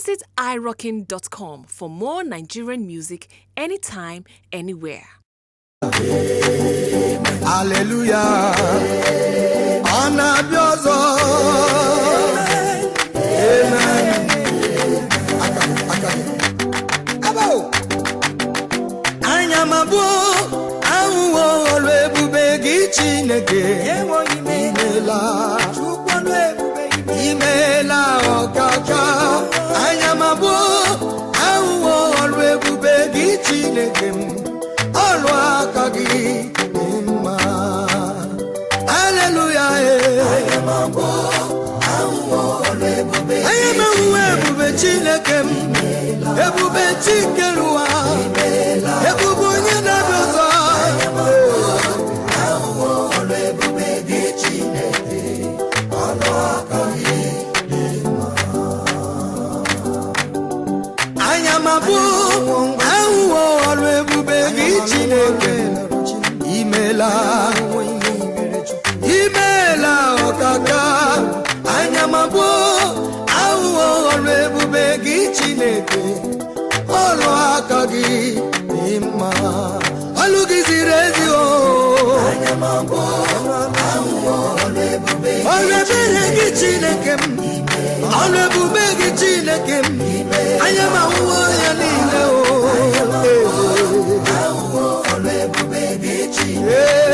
Visit irockin.com for more Nigerian music anytime, anywhere. Hallelujah. Anabiozo. Amen. Abo. Anyamabu. Awo olwebube Chineke. Imela. Imela okaka. Anyamabu. Awo olwebube Chineke. Olwakagi. Hallelujah. I am a ebube Chineke ebube Chikerua ebube onye na-abịa ebube Chineke anya mabu ahụhụ ọrụ ebube gị Chineke imela okaka anya mabu ahụhụ ọrụ ebube gị Chineke ọrụ aka gị mma ọlụ gị ziri ezi anya mabu ahụhụ ọrụ ebube gị Chineke ọrụ ebube gị Chineke anya mahụhụ ya niile ahụhụ ọrụ ebube gị Chineke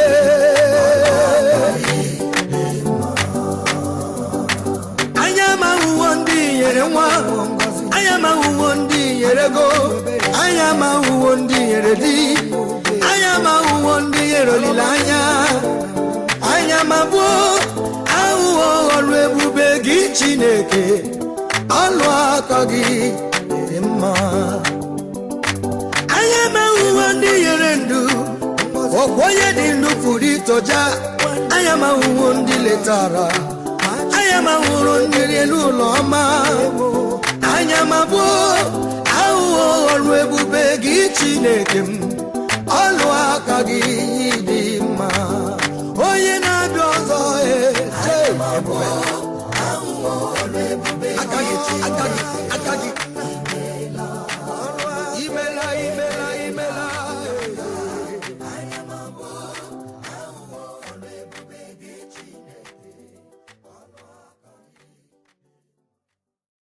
anya mahụhụ ndị nyere go anya mahụhụ ndị nyere di anya mahụhụ ndị nyere olileanya anya mabu ahụhụ ọrụ ebube gị Chineke ọlụ aka gị dị mma anya mahụhụ ndị nyere ndụ onye dị ndụ pụrụ itoja anya mahụhụ ndị letara anya mahụhụ ndị n'elu ụlọ ọma anya mabu ahụhụ ọrụ ebube gị Chineke ọlụ aka gị